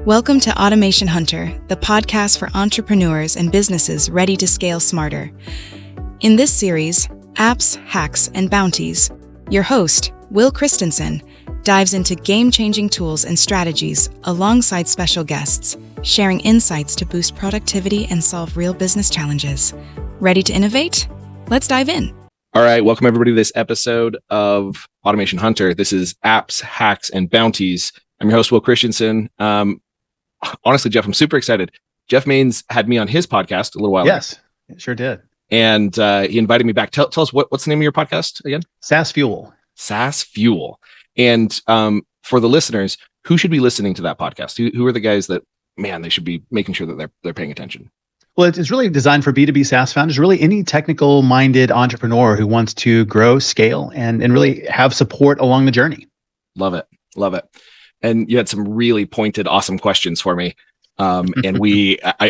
Welcome to Automation Hunter, the podcast for entrepreneurs and businesses ready to scale smarter. In this series, Apps, Hacks, and Bounties, your host, Will Christensen, dives into game-changing tools and strategies alongside special guests, sharing insights to boost productivity and solve real business challenges. Ready to innovate? Let's dive in. All right, welcome everybody to this episode of Automation Hunter. This is Apps, Hacks, and Bounties. I'm your host, Will Christensen. Honestly, Jeff, I'm super excited. Jeff Maines had me on his podcast a little while ago. Yes, it sure did. And he invited me back. Tell us what's the name of your podcast again? SaaS Fuel. SaaS Fuel. And for the listeners, who should be listening to that podcast? Who are the guys that, man, they should be making sure that they're paying attention? Well, it's really designed for B2B SaaS founders, really any technical-minded entrepreneur who wants to grow, scale, and really have support along the journey. Love it. Love it. And you had some really pointed, awesome questions for me. And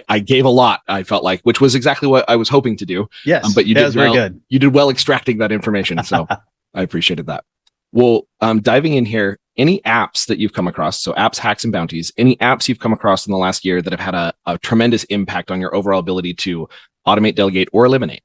I gave a lot, I felt like, which was exactly what I was hoping to do. Yes, but you did very good. You did well extracting that information. So I appreciated that. Well, diving in here, any apps that you've come across, so apps, hacks, and bounties, any apps you've come across in the last year that have had a tremendous impact on your overall ability to automate, delegate, or eliminate?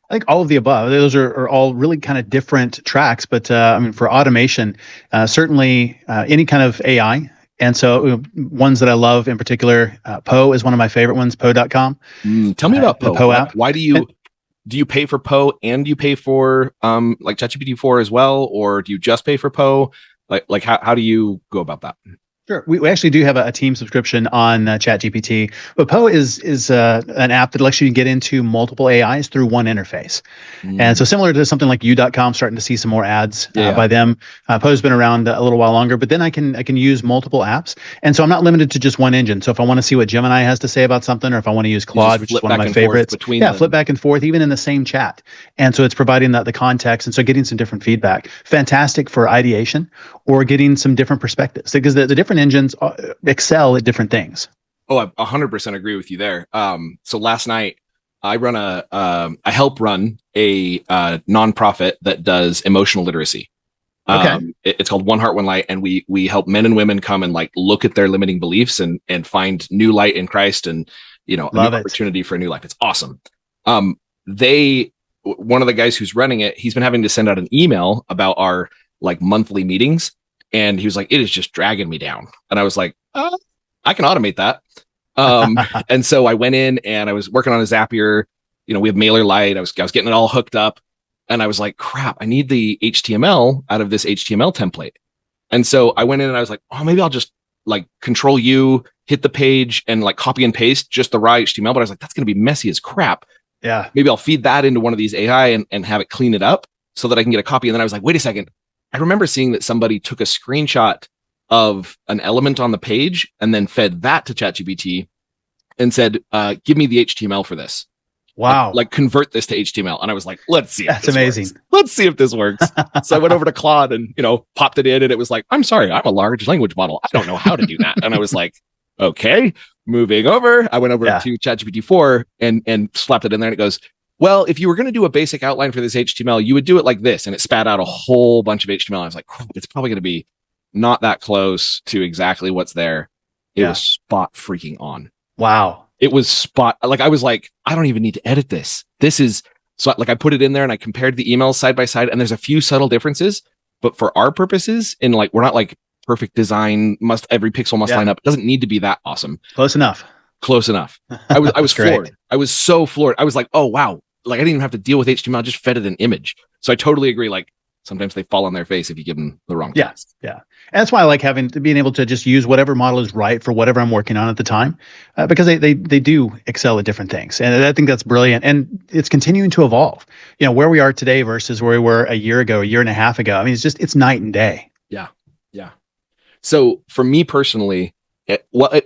I think all of the above. Those are all really kind of different tracks, but for automation, certainly any kind of AI. And so ones that I love in particular, Poe is one of my favorite ones, Poe.com. Tell me about Poe. The Poe app. Why do you pay for Poe and do you pay for like ChatGPT 4 as well, or do you just pay for Poe? Like how do you go about that? Sure. We actually do have a team subscription on ChatGPT, but Poe is an app that lets you get into multiple AIs through one interface. And so similar to something like you.com, starting to see some more ads by them. Poe's been around a little while longer, but then I can use multiple apps. And so I'm not limited to just one engine. So if I want to see what Gemini has to say about something, or if I want to use Claude, which is one of my favorites, flip back and forth, even in the same chat. And so it's providing the context. And so getting some different feedback. Fantastic for ideation or getting some different perspectives, because the different engines excel at different things. Oh, I 100% agree with you there. So last night I help run a nonprofit that does emotional literacy. It's called One Heart, One Light, and we help men and women come and look at their limiting beliefs and find new light in Christ, and a new opportunity for a new life. It's awesome. One of the guys who's running it, he's been having to send out an email about our monthly meetings. And he was like, it is just dragging me down. And I was like, I can automate that. And so I went in and I was working on a Zapier. We have MailerLite. I was getting it all hooked up. And I was like, crap, I need the HTML out of this HTML template. And so I went in and I was like, oh, maybe I'll just Control U, hit the page and copy and paste just the raw HTML. But I was like, that's going to be messy as crap. Yeah. Maybe I'll feed that into one of these AI and have it clean it up so that I can get a copy. And then I was like, wait a second. I remember seeing that somebody took a screenshot of an element on the page and then fed that to ChatGPT and said, give me the HTML for this. Wow. Convert this to HTML. And I was like, let's see. That's amazing. Works. Let's see if this works. So I went over to Claude and, popped it in, and it was like, I'm sorry, I'm a large language model. I don't know how to do that. And I was like, okay, moving over. I went over to ChatGPT 4 and slapped it in there, and it goes, well, if you were going to do a basic outline for this HTML, you would do it like this. And it spat out a whole bunch of HTML. I was like, it's probably going to be not that close to exactly what's there. It was spot freaking on. Wow. It was spot. I was like, I don't even need to edit this. This is so I put it in there and I compared the emails side by side, and there's a few subtle differences, but for our purposes, in we're not perfect design, every pixel must line up. It doesn't need to be that awesome. Close enough. I was floored. I was so floored. I was like, oh, wow. I didn't even have to deal with HTML. I just fed it an image. So I totally agree. Sometimes they fall on their face if you give them the wrong text. Yeah. And that's why I like being able to just use whatever model is right for whatever I'm working on at the time, because they do excel at different things. And I think that's brilliant. And it's continuing to evolve. Where we are today versus where we were a year ago, a year and a half ago. I mean, it's night and day. Yeah. Yeah. So for me personally, what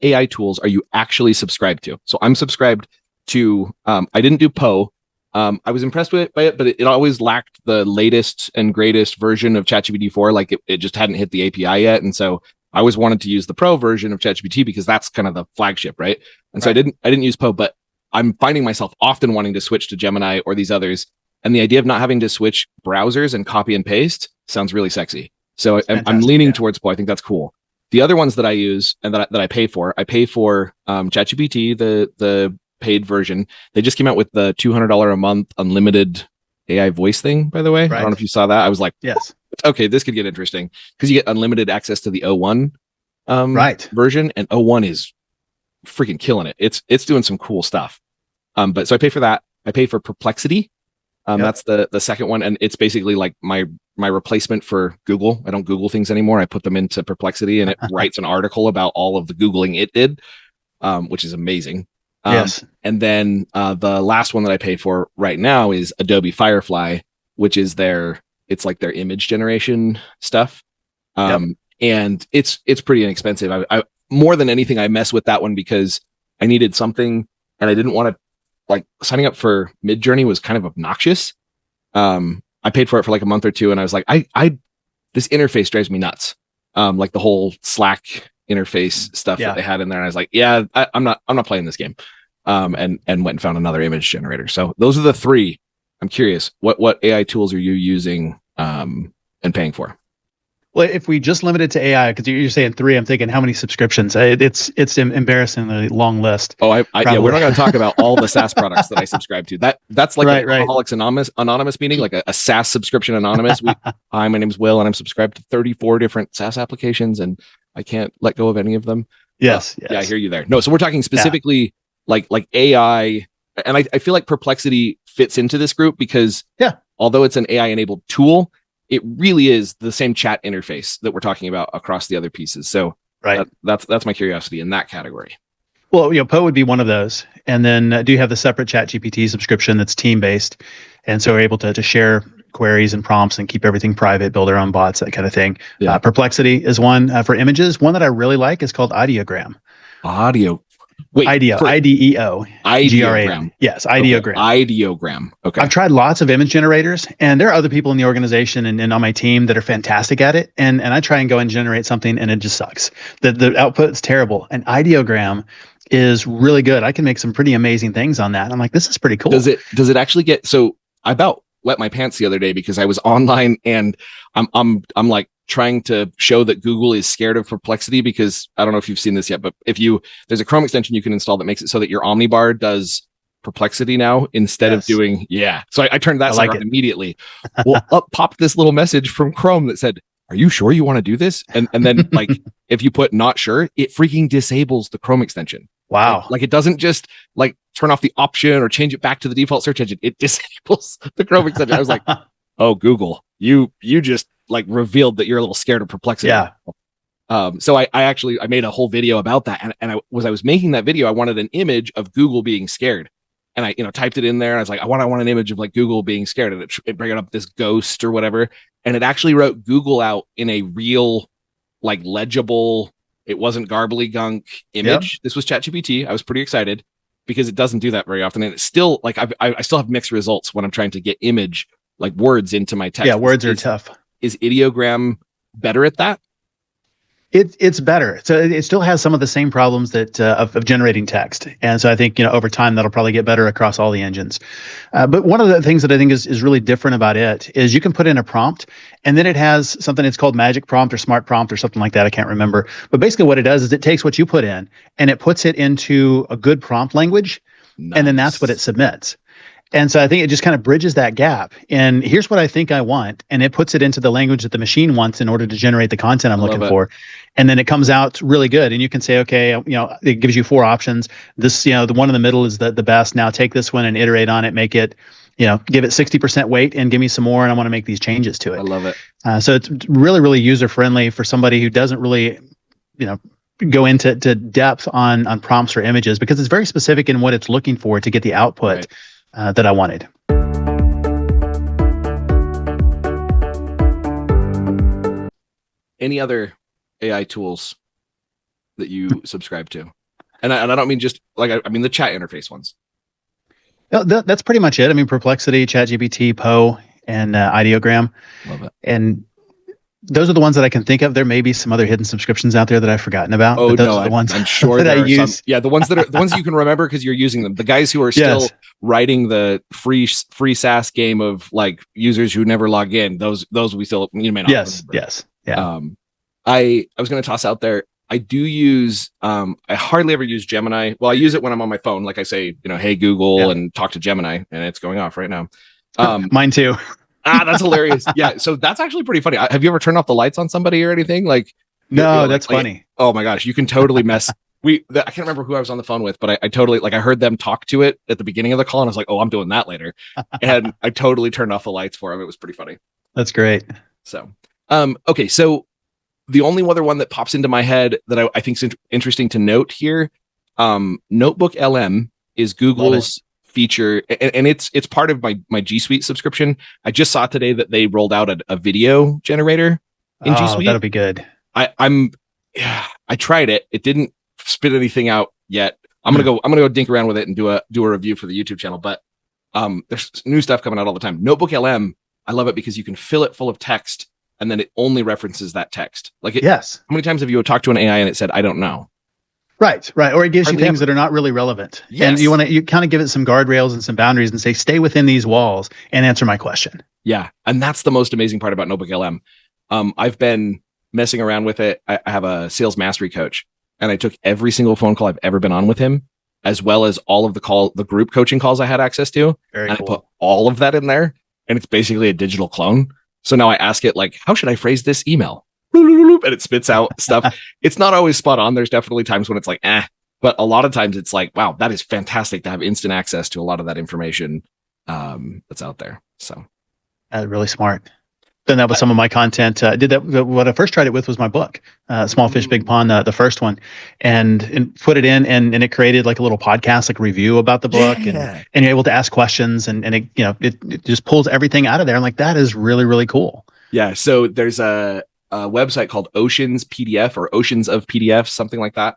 AI tools are you actually subscribed to? So I'm subscribed to, I didn't do Poe. I was impressed by it, but it always lacked the latest and greatest version of ChatGPT 4. It just hadn't hit the API yet. And so I always wanted to use the Pro version of ChatGPT because that's kind of the flagship, right? And so I didn't use Poe, but I'm finding myself often wanting to switch to Gemini or these others. And the idea of not having to switch browsers and copy and paste sounds really sexy. So I'm leaning towards Poe. I think that's cool. The other ones that I use and that I pay for ChatGPT, the paid version. They just came out with the $200 a month unlimited AI voice thing, by the way. Right. I don't know if you saw that. I was like, yes, okay, this could get interesting because you get unlimited access to the O1 right. version, and O1 is freaking killing it. It's doing some cool stuff. But so I pay for that. I pay for Perplexity. That's the second one, and it's basically like my replacement for Google. I don't Google things anymore. I put them into Perplexity, and it writes an article about all of the Googling it did, which is amazing. Yes. And then the last one that I pay for right now is Adobe Firefly, which is it's like their image generation stuff. And it's pretty inexpensive. I more than anything, I mess with that one because I needed something and I didn't want to, like, signing up for Midjourney was kind of obnoxious. I paid for it for like a month or two, and I was like, this interface drives me nuts. Like the whole Slack interface stuff that they had in there. And I was like, yeah, I'm not playing this game. And went and found another image generator. So those are the three. I'm curious, what AI tools are you using and paying for? Well, if we just limit it to AI, because you're saying three, I'm thinking how many subscriptions? It's embarrassingly long list. Oh, yeah, we're not going to talk about all the SaaS products that I subscribe to. That's like an Alcoholics Anonymous meeting, like a SaaS subscription anonymous. Hi, my name's Will, and I'm subscribed to 34 different SaaS applications, and I can't let go of any of them. Yes. Yeah, I hear you there. No, so we're talking specifically like AI, and I feel like Perplexity fits into this group because although it's an AI enabled tool, it really is the same chat interface that we're talking about across the other pieces. So that's my curiosity in that category. Well, Poe would be one of those. And then do you have the separate ChatGPT subscription that's team-based? And so we're able to share queries and prompts and keep everything private, build our own bots, that kind of thing. Yeah. Perplexity is one for images. One that I really like is called Ideogram. IDEO. Ideogram. Yes, Ideogram. Okay. Ideogram. Okay. I've tried lots of image generators, and there are other people in the organization and on my team that are fantastic at it. And I try and go and generate something, and it just sucks. The output is terrible. And Ideogram is really good. I can make some pretty amazing things on that. And I'm like, this is pretty cool. Does it actually get? So I about wet my pants the other day because I was online and I'm like trying to show that Google is scared of Perplexity, because I don't know if you've seen this yet, but there's a Chrome extension you can install that makes it so that your Omnibar does Perplexity now instead of doing, So I turned that on immediately. Well, up popped this little message from Chrome that said, are you sure you want to do this? And then like, if you put not sure, it freaking disables the Chrome extension. Wow. Like it doesn't just like turn off the option or change it back to the default search engine. It disables the Chrome extension. I was like, oh, Google, you just like revealed that you're a little scared of Perplexity. Yeah. So I made a whole video about that. And I was making that video, I wanted an image of Google being scared. And I, typed it in there. And I was like, I want an image of like Google being scared. And it brought up this ghost or whatever. And it actually wrote Google out in a real, like legible, it wasn't garbly gunk image. Yep. This was ChatGPT. I was pretty excited because it doesn't do that very often. And it's still like, I still have mixed results when I'm trying to get image, like words into my text. Yeah, words are tough. Is Ideogram better at that? It's better. So it still has some of the same problems that of generating text. And so I think, over time that'll probably get better across all the engines. But one of the things that I think is really different about it is you can put in a prompt, and then it has something that's called magic prompt or smart prompt or something like that. I can't remember. But basically what it does is it takes what you put in and it puts it into a good prompt language. Nice. And then that's what it submits. And so I think it just kind of bridges that gap. And here's what I think I want. And it puts it into the language that the machine wants in order to generate the content I'm looking for. And then it comes out really good. And you can say, okay, it gives you 4 options. This, the one in the middle is the best. Now take this one and iterate on it, make it, give it 60% weight and give me some more. And I want to make these changes to it. I love it. So it's really, really user friendly for somebody who doesn't really, go into depth on prompts or images, because it's very specific in what it's looking for to get the output that I wanted. Any other AI tools that you subscribe to? And I don't mean just like, I mean the chat interface ones. No, that's pretty much it. I mean, Perplexity, ChatGPT, Poe, and Ideogram. Love it. And those are the ones that I can think of. There may be some other hidden subscriptions out there that I've forgotten about. Oh, but those no, are the ones I'm sure that I use. Yeah, the ones that you can remember because you're using them. The guys who are still writing the free SaaS game of like users who never log in. Those we still, you may not remember. Yes. Yeah. I was going to toss out there. I do use, I hardly ever use Gemini. Well, I use it when I'm on my phone. Like I say, hey, Google, and talk to Gemini, and it's going off right now. Mine too. That's hilarious. Yeah. So that's actually pretty funny. Have you ever turned off the lights on somebody or anything? Like, no, that's funny. Oh my gosh. You can totally mess. I can't remember who I was on the phone with, but I totally, I heard them talk to it at the beginning of the call, and I was like, oh, I'm doing that later. And I totally turned off the lights for him. It was pretty funny. That's great. So, okay. So the only other one that pops into my head that I think is interesting to note here, Notebook LM is Google's feature, and it's part of my G Suite subscription. I just saw today that they rolled out a video generator in G Suite. That'll be good. I tried it. It didn't spit anything out yet. I'm gonna go dink around with it and do a review for the YouTube channel. But there's new stuff coming out all the time. Notebook LM, I love it because you can fill it full of text, and then it only references that text. Yes. How many times have you talked to an AI and it said, I don't know? Right. Or it gives you things that are not really relevant. Yes. And you kind of give it some guardrails and some boundaries and say, stay within these walls and answer my question. Yeah. And that's the most amazing part about Notebook LM. I've been messing around with it. I have a sales mastery coach, and I took every single phone call I've ever been on with him, as well as all of the group coaching calls I had access to. Very and cool. I put all of that in there, and it's basically a digital clone. So now I ask it, like, how should I phrase this email? And it spits out stuff. It's not always spot on. There's definitely times when it's like, but a lot of times it's like, wow, that is fantastic to have instant access to a lot of that information that's out there. So really smart. Done that with some of my content. Did that. What I first tried it with was my book, Small Fish, Big Pond, the first one, and put it in, and it created like a little podcast, like review about the book, and you're able to ask questions, and it it just pulls everything out of there. I'm like, that is really, really cool. Yeah. So there's a website called Oceans PDF or Oceans of PDF, something like that.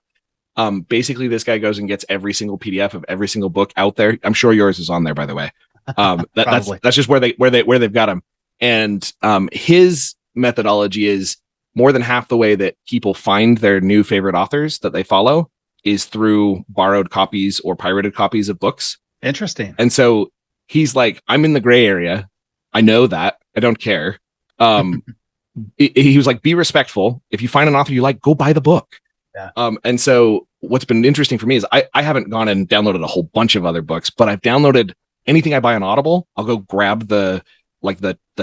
Basically, this guy goes and gets every single PDF of every single book out there. I'm sure yours is on there, by the way. That's just where they've got them. And his methodology is more than half the way that people find their new favorite authors that they follow is through borrowed copies or pirated copies of books. Interesting. And so he's like, I'm in the gray area. I know that. I don't care. He was like, be respectful. If you find an author you like, go buy the book. Yeah. And so what's been interesting for me is I haven't gone and downloaded a whole bunch of other books, but I've downloaded anything I buy on Audible. I'll go grab the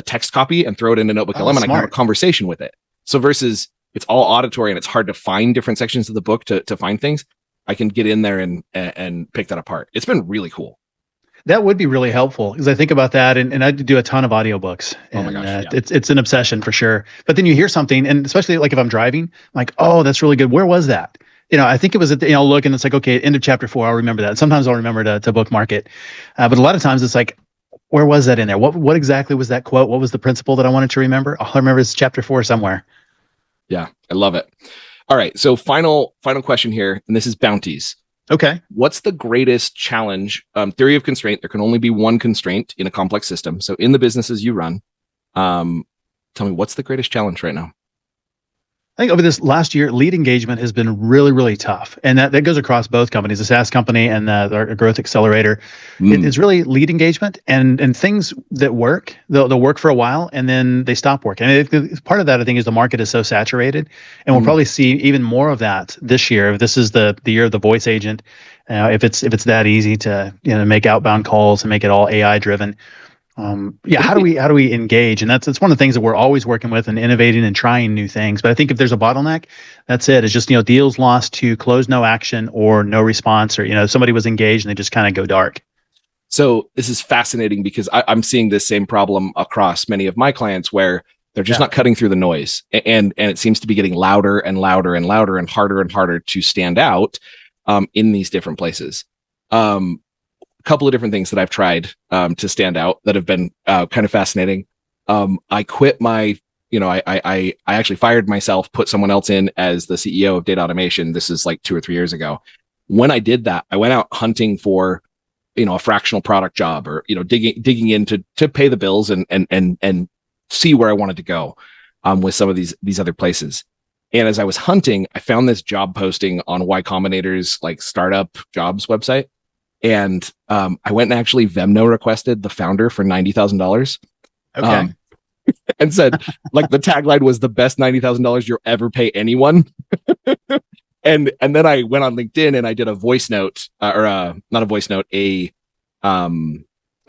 text copy and throw it into Notebook LM, and I can have a conversation with it. So versus it's all auditory and it's hard to find different sections of the book to find things, I can get in there and pick that apart. It's been really cool. That would be really helpful, because I think about that, and I do a ton of audiobooks. Oh my gosh, yeah. It's an obsession for sure. But then you hear something, and especially like if I'm driving, I'm like, oh, that's really good. Where was that? I think it was at the, look, and it's like, okay, end of chapter 4, I'll remember that. Sometimes I'll remember to bookmark it. But a lot of times it's like, where was that in there? What exactly was that quote? What was the principle that I wanted to remember? All I remember is chapter 4 somewhere. Yeah, I love it. All right. So final question here, and this is bounties. Okay. What's the greatest challenge? Theory of constraint. There can only be one constraint in a complex system. So in the businesses you run, tell me, what's the greatest challenge right now? I think over this last year, lead engagement has been really, really tough. And that goes across both companies, the SaaS company and the growth accelerator. It's really lead engagement and things that work, they'll work for a while and then they stop working. And part of that, I think, is the market is so saturated. And we'll probably see even more of that this year. If this is the year of the voice agent, if it's that easy to make outbound calls and make it all AI driven. How do we engage? And that's one of the things that we're always working with and innovating and trying new things. But I think if there's a bottleneck, that's it. It's just deals lost to close no action or no response, or somebody was engaged and they just kind of go dark. So this is fascinating because I'm seeing this same problem across many of my clients where they're just not cutting through the noise, and it seems to be getting louder and louder and louder and harder to stand out in these different places. Couple of different things that I've tried to stand out that have been kind of fascinating. I quit my, I actually fired myself, put someone else in as the CEO of data automation. This is like 2 or 3 years ago. When I did that, I went out hunting for, a fractional product job or, digging in to pay the bills and see where I wanted to go with some of these other places. And as I was hunting, I found this job posting on Y Combinator's like startup jobs website. And I went and actually Venmo requested the founder for $90,000. Okay. and said, like, the tagline was the best $90,000 you'll ever pay anyone. And then I went on LinkedIn and I did a voice note, not a voice note, like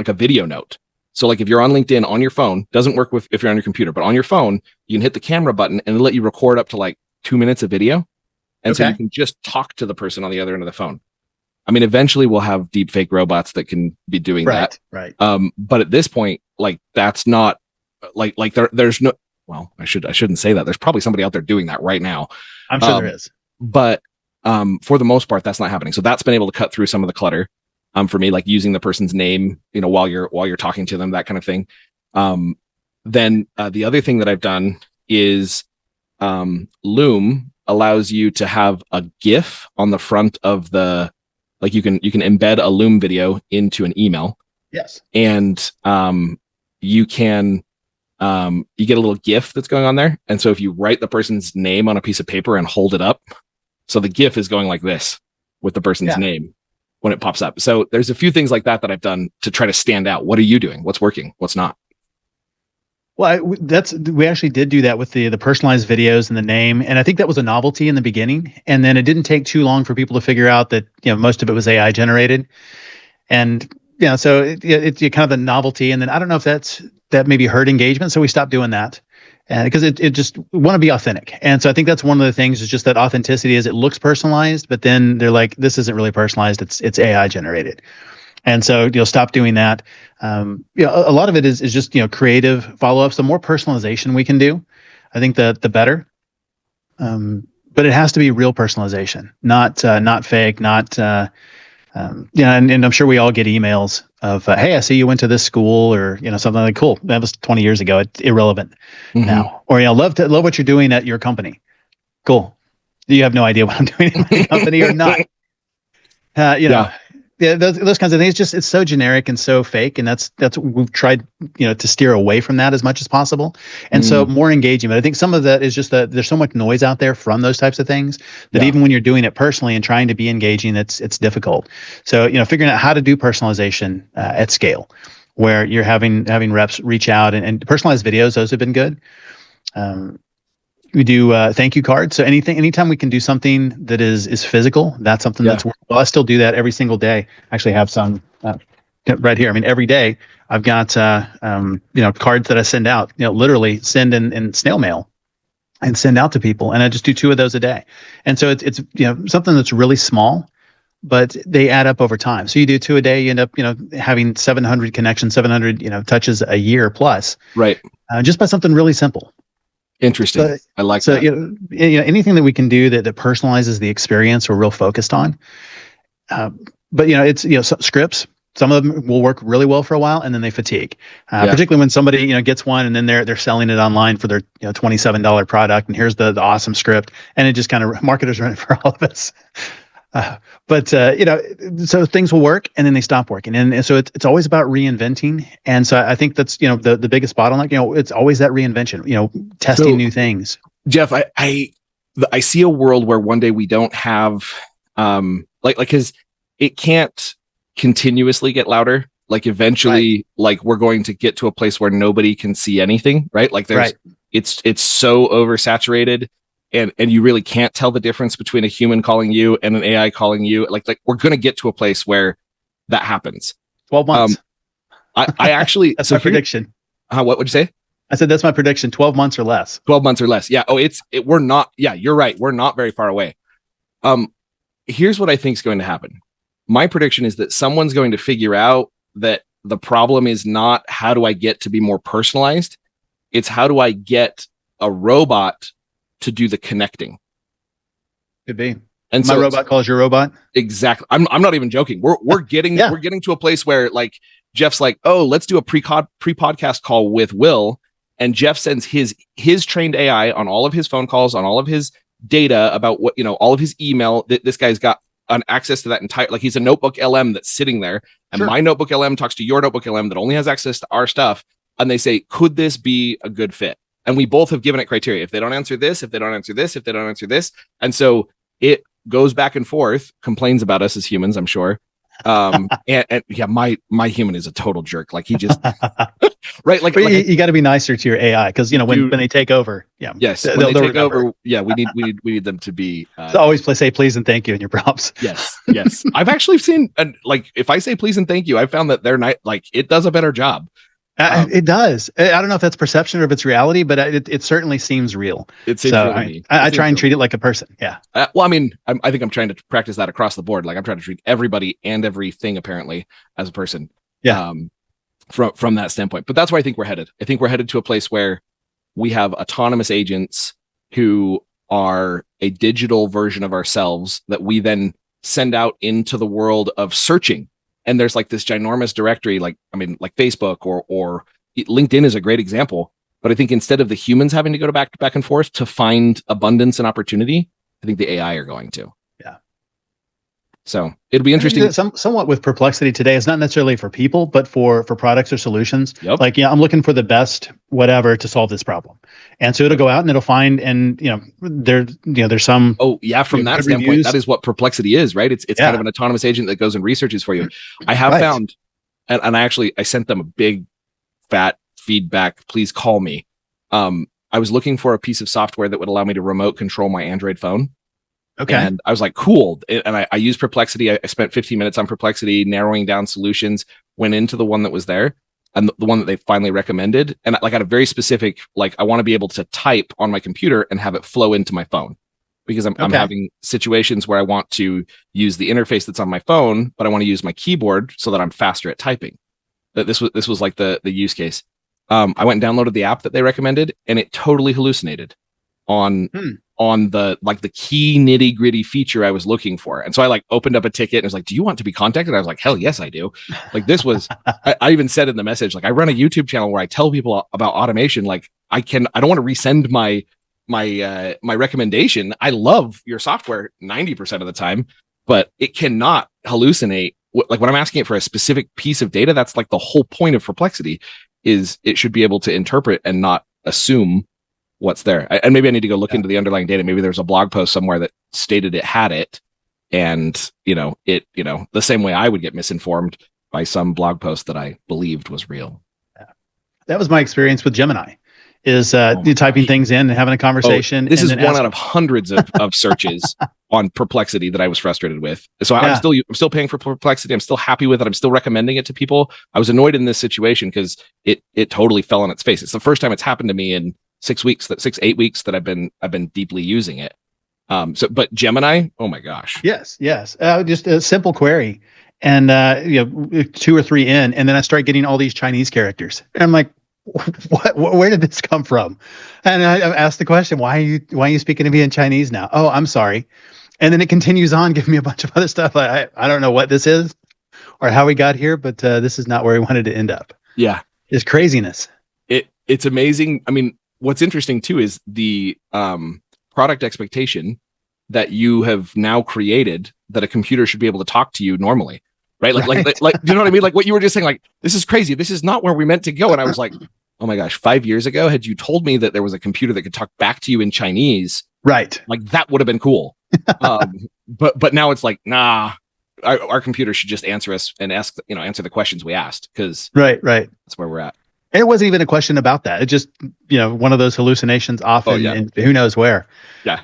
a video note. So like if you're on LinkedIn on your phone, doesn't work with if you're on your computer, but on your phone, you can hit the camera button and it'll let you record up to like 2 minutes of video. And so you can just talk to the person on the other end of the phone. I mean, eventually we'll have deep fake robots that can be doing that. Right. But at this point, like that's not like there's no, well, I shouldn't say that. There's probably somebody out there doing that right now. I'm sure there is. But for the most part, that's not happening. So that's been able to cut through some of the clutter. For me, like using the person's name, while you're talking to them, that kind of thing. Then the other thing that I've done is Loom allows you to have a GIF on the front of the, like you can embed a Loom video into an email. Yes. And you can you get a little GIF that's going on there. And so if you write the person's name on a piece of paper and hold it up, so the GIF is going like this with the person's name when it pops up. So there's a few things like that I've done to try to stand out. What are you doing? What's working? What's not? Well, we actually did do that with the personalized videos and the name, and I think that was a novelty in the beginning. And then it didn't take too long for people to figure out that most of it was AI generated, and so it's kind of the novelty. And then I don't know if that maybe hurt engagement, so we stopped doing that, and because it just want to be authentic. And so I think that's one of the things is just that authenticity is it looks personalized, but then they're like, this isn't really personalized; it's AI generated. And so stop doing that. A lot of it is just creative follow-ups. The more personalization we can do, I think the better. But it has to be real personalization, not fake, not and I'm sure we all get emails of hey, I see you went to this school, or something like, cool, that was 20 years ago, it's irrelevant now. Or love what you're doing at your company. Cool. You have no idea what I'm doing in my company or not. Yeah, those kinds of things. It's so generic and so fake, and that's what we've tried, to steer away from that as much as possible. And so more engaging. But I think some of that is just that there's so much noise out there from those types of things that even when you're doing it personally and trying to be engaging, it's difficult. So figuring out how to do personalization at scale, where you're having reps reach out and personalized videos. Those have been good. We do thank you cards. So anytime we can do something that is physical, that's something that's well. I still do that every single day. I actually have some right here. I mean, every day I've got cards that I send out. Literally send in snail mail and send out to people, and I just do 2 of those a day. And so it's something that's really small, but they add up over time. So you do 2 a day, you end up having 700 connections, 700 touches a year plus, right? Just by something really simple. Interesting. So, I like that. Anything that we can do that personalizes the experience, we're real focused on. But it's scripts. Some of them will work really well for a while, and then they fatigue. Particularly when somebody gets one, and then they're selling it online for their $27 product, and here's the awesome script, and it just kind of marketers run it for all of us. So things will work and then they stop working. And so it's always about reinventing. And so I think that's, the biggest bottleneck, it's always that reinvention, testing new things. Jeff, I see a world where one day we don't have, cause it can't continuously get louder. Like eventually, we're going to get to a place where nobody can see anything, right? Like it's so oversaturated. And you really can't tell the difference between a human calling you and an AI calling you. Like we're going to get to a place where that happens. 12 months. I actually, that's my prediction. What would you say? I said, that's my prediction. 12 months or less. 12 months or less. Yeah. Oh, we're not. Yeah, you're right. We're not very far away. Here's what I think is going to happen. My prediction is that someone's going to figure out that the problem is not how do I get to be more personalized? It's how do I get a robot to do the connecting. Could be. And my robot calls your robot. Exactly. I'm not even joking. We're getting we're getting to a place where like Jeff's like, oh, let's do a pre-podcast call with Will, and Jeff sends his trained AI on all of his phone calls, on all of his data about what all of his email. This guy's got an access to that entire, like he's a notebook LM that's sitting there, and my notebook LM talks to your notebook LM that only has access to our stuff, and they say, could this be a good fit? And we both have given it criteria. If they don't answer this, if they don't answer this, if they don't answer this. And so it goes back and forth, complains about us as humans, I'm sure. And yeah, my human is a total jerk. Like he just right. Like, you got to be nicer to your AI because when they take over, yes, when they take over, we need them to be so always say please and thank you in your prompts. Yes. I've actually seen, and like if I say please and thank you, I found that they're not like it does a better job. It does. I don't know if that's perception or if it's reality, but it certainly seems real. It seems real to me. I try and treat it like a person. Yeah. Well, I mean, I think I'm trying to practice that across the board. Like I'm trying to treat everybody and everything apparently as a person. Yeah. From that standpoint, but that's where I think we're headed. I think we're headed to a place where we have autonomous agents who are a digital version of ourselves that we then send out into the world of searching. And there's like this ginormous directory, like Facebook or LinkedIn is a great example. But I think instead of the humans having to go back and forth to find abundance and opportunity, I think the AI are going to. Yeah. So it'll be interesting. Somewhat with Perplexity today, it's not necessarily for people, but for products or solutions. Yep. Like, I'm looking for the best whatever to solve this problem. And so it'll go out and it'll find, and there's some. Oh yeah, from that standpoint, reviews. That is what Perplexity is, right? It's kind of an autonomous agent that goes and researches for you. I have found, and I sent them a big fat feedback. Please call me. I was looking for a piece of software that would allow me to remote control my Android phone. Okay. And I was like, cool. And I used Perplexity. I spent 15 minutes on Perplexity, narrowing down solutions, went into the one that was there and the one that they finally recommended. And like, I had a very specific, like, I want to be able to type on my computer and have it flow into my phone because I'm having situations where I want to use the interface that's on my phone, but I want to use my keyboard so that I'm faster at typing. This was like the use case. I went and downloaded the app that they recommended and it totally hallucinated on the key nitty gritty feature I was looking for. And so I like opened up a ticket and it was like, do you want to be contacted? I was like, hell yes, I do. Like this was, I even said in the message, like I run a YouTube channel where I tell people about automation. Like I don't want to resend my recommendation. I love your software 90% of the time, but it cannot hallucinate. Like when I'm asking it for a specific piece of data, that's like the whole point of Perplexity is it should be able to interpret and not assume what's there. And maybe I need to go look into the underlying data. Maybe there's a blog post somewhere that stated it had it. And, the same way I would get misinformed by some blog post that I believed was real. Yeah. That was my experience with Gemini is typing things in and having a conversation. This is one out of hundreds of searches on Perplexity that I was frustrated with. So I'm still paying for Perplexity. I'm still happy with it. I'm still recommending it to people. I was annoyed in this situation because it totally fell on its face. It's the first time it's happened to me in 8 weeks that I've been deeply using it. But Gemini, oh my gosh. Yes. Just a simple query and 2 or 3 in, and then I start getting all these Chinese characters. And I'm like, where did this come from? And I asked the question, why are you speaking to me in Chinese now? Oh, I'm sorry. And then it continues on, giving me a bunch of other stuff. I don't know what this is or how we got here, but this is not where we wanted to end up. Yeah. It's craziness. It's amazing. I mean, what's interesting too is the product expectation that you have now created that a computer should be able to talk to you normally, right? Like, you know what I mean? Like what you were just saying, like, this is crazy. This is not where we meant to go. And I was like, oh my gosh, 5 years ago, had you told me that there was a computer that could talk back to you in Chinese, right? Like that would have been cool. But now it's like, nah, our computer should just answer us and answer the questions we asked. Cause right. That's where we're at. And it wasn't even a question about that. It just, one of those hallucinations often, and who knows where. Yeah.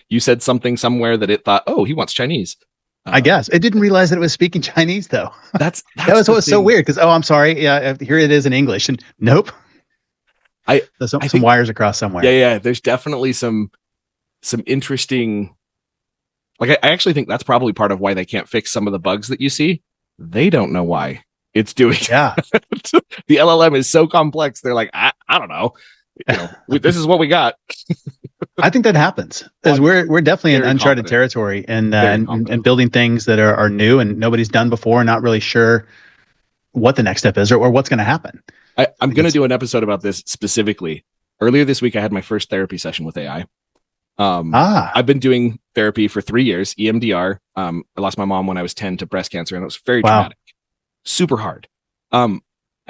You said something somewhere that it thought, oh, he wants Chinese. I guess it didn't realize that it was speaking Chinese though. That was what was so weird. Cause, I'm sorry. Yeah. Here it is in English and nope. There's some wires across somewhere. Yeah. There's definitely some interesting, like, I actually think that's probably part of why they can't fix some of the bugs that you see. They don't know why it's doing. Yeah. The LLM is so complex. They're like, I don't know. This is what we got. I think that happens because we're definitely in uncharted territory and building things that are new and nobody's done before and not really sure what the next step is or what's going to happen. I'm going to do an episode about this specifically. Earlier this week, I had my first therapy session with AI. I've been doing therapy for 3 years, EMDR. I lost my mom when I was 10 to breast cancer and it was very traumatic, super hard. I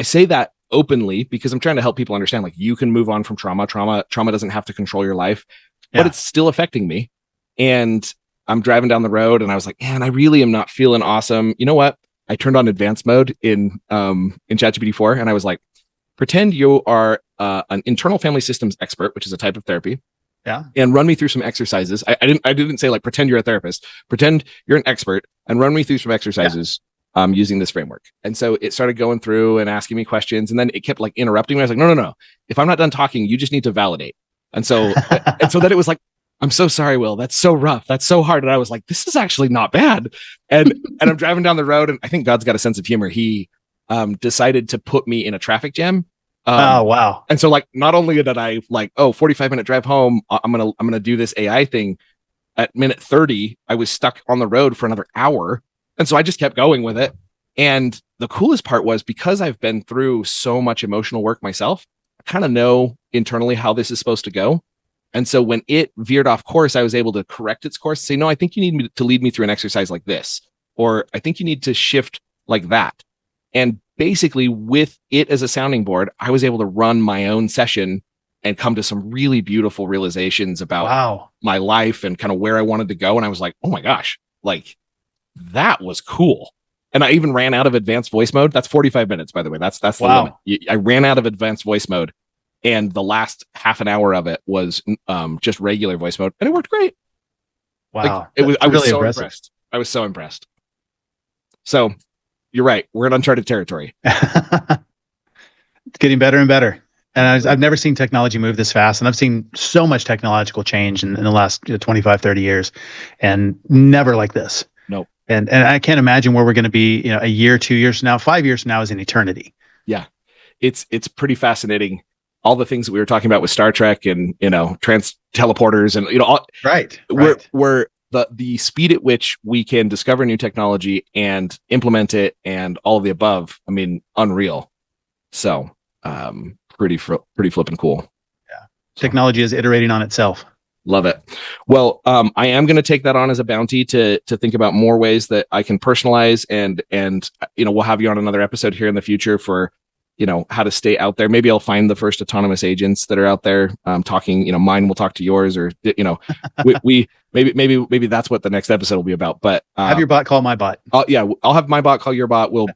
say that openly because I'm trying to help people understand, like, you can move on from trauma. Trauma doesn't have to control your life, but it's still affecting me. And I'm driving down the road and I was like, man, I really am not feeling awesome. You know what? I turned on advanced mode in ChatGPT 4, and I was like, pretend you are an internal family systems expert, which is a type of therapy. Yeah. And run me through some exercises. I didn't say like pretend you're a therapist. Pretend you're an expert and run me through some exercises using this framework. And so it started going through and asking me questions, and then it kept like interrupting me. I was like, no. If I'm not done talking, you just need to validate. And so then it was like, I'm so sorry, Will. That's so rough. That's so hard. And I was like, this is actually not bad. And I'm driving down the road, and I think God's got a sense of humor. He decided to put me in a traffic jam. Oh, wow. And so like, not only did I like, 45-minute drive home, I'm going to do this AI thing at minute 30, I was stuck on the road for another hour. And so I just kept going with it. And the coolest part was, because I've been through so much emotional work myself, I kind of know internally how this is supposed to go. And so when it veered off course, I was able to correct its course, say, no, I think you need me to lead me through an exercise like this, or I think you need to shift like that. And basically, with it as a sounding board, I was able to run my own session and come to some really beautiful realizations about my life and kind of where I wanted to go. And I was like, oh my gosh, like that was cool. And I even ran out of advanced voice mode. That's 45 minutes, by the way. That's the limit. I ran out of advanced voice mode, and the last half an hour of it was just regular voice mode, and it worked great. Wow. Like, I was really so impressive. impressed. I was so impressed. So you're right. We're in uncharted territory. It's getting better and better. And I've never seen technology move this fast. And I've seen so much technological change in the last 25, 30 years, and never like this. Nope. And I can't imagine where we're going to be, a year, 2 years from now. 5 years from now is an eternity. Yeah. It's pretty fascinating. All the things that we were talking about with Star Trek and, trans teleporters and, all, where the speed at which we can discover new technology and implement it and all of the above, I mean, unreal. So, pretty flipping cool. Yeah. Technology is iterating on itself. Love it. Well, I am going to take that on as a bounty to think about more ways that I can personalize and we'll have you on another episode here in the future for, how to stay out there. Maybe I'll find the first autonomous agents that are out there talking, mine will talk to yours, or, we maybe that's what the next episode will be about. But have your bot call my bot. I'll have my bot call your bot. We'll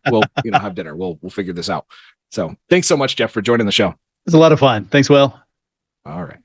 have dinner. We'll figure this out. So thanks so much, Jeff, for joining the show. It was a lot of fun. Thanks, Will. All right.